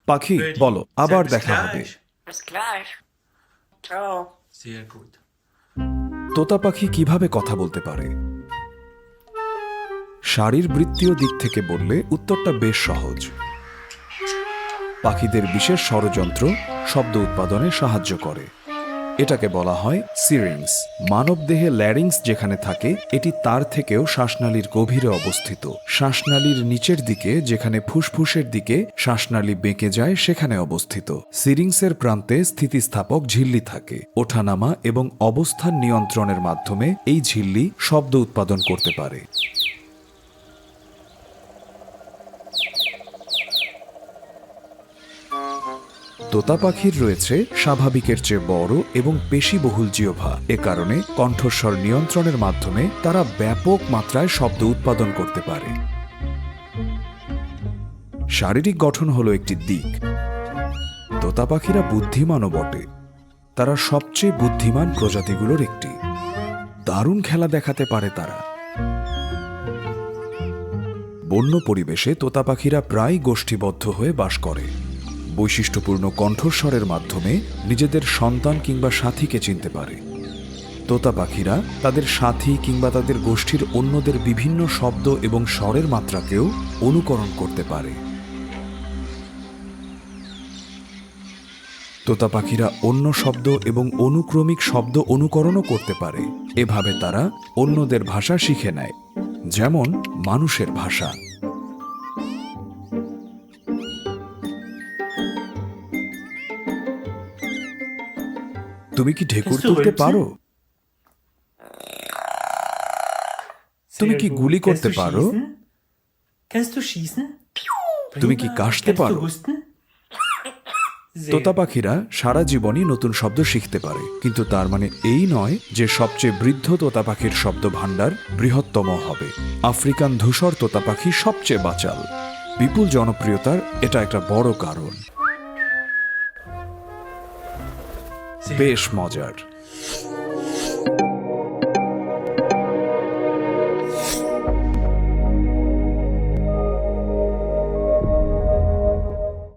পাখি বলো, আবার দেখা হবে। Bis gleich. Ciao. Sehr gut. তোতা পাখি কিভাবে কথা বলতে পারে? শারীরবৃত্তীয় দিক থেকে বললে উত্তরটা বেশ সহজ। পাখিদের বিশেষ ষড়যন্ত্র শব্দ উৎপাদনে সাহায্য করে। এটাকে বলা হয় সিরিংস। মানবদেহে ল্যারিংস যেখানে থাকে, এটি তার থেকেও শ্বাসনালীর গভীরে অবস্থিত। শ্বাসনালীর নিচের দিকে, যেখানে ফুসফুসের দিকে শ্বাসনালী বেঁকে যায়, সেখানে অবস্থিত। সিরিংসের প্রান্তে স্থিতিস্থাপক ঝিল্লি থাকে। ওঠানামা এবং অবস্থান নিয়ন্ত্রণের মাধ্যমে এই ঝিল্লি শব্দ উৎপাদন করতে পারে। তোতা পাখির রয়েছে স্বাভাবিকের চেয়ে বড় এবং পেশিবহুল জিহ্বা। এ কারণে কণ্ঠস্বর নিয়ন্ত্রণের মাধ্যমে তারা ব্যাপক মাত্রায় শব্দ উৎপাদন করতে পারে। শারীরিক গঠন হলো একটি দিক। তোতা পাখিরা বুদ্ধিমানও বটে। তারা সবচেয়ে বুদ্ধিমান প্রজাতিগুলোর একটি। দারুণ খেলা দেখাতে পারে তারা। বন্য পরিবেশে তোতা পাখিরা প্রায় গোষ্ঠীবদ্ধ হয়ে বাস করে। বৈশিষ্ট্যপূর্ণ কণ্ঠস্বরের মাধ্যমে নিজেদের সন্তান কিংবা সাথীকে চিনতে পারে। তোতা পাখিরা তাদের সাথী কিংবা তাদের গোষ্ঠীর অন্যদের বিভিন্ন শব্দ এবং স্বরের মাত্রাকেও অনুকরণ করতে পারে। তোতা পাখিরা অন্য শব্দ এবং অনুক্রমিক শব্দ অনুকরণও করতে পারে। এভাবে তারা অন্যদের ভাষা শিখে নেয়, যেমন মানুষের ভাষা। তুমি কি ঢেকুর তুলতে পারো? তুমি কি গুলি করতে পারো? Kannst du schießen? তুমি কি কাশতে Kannst পারো? du husten? তোতা পাখিরা সারা জীবনই নতুন শব্দ শিখতে পারে, কিন্তু তার মানে এই নয় যে সবচেয়ে বৃদ্ধ তোতা পাখির শব্দ ভাণ্ডার বৃহত্তম হবে। আফ্রিকান ধূসর তোতা পাখি সবচেয়ে বাচাল। বিপুল জনপ্রিয়তার এটা একটা বড় কারণ। বেশ মজার।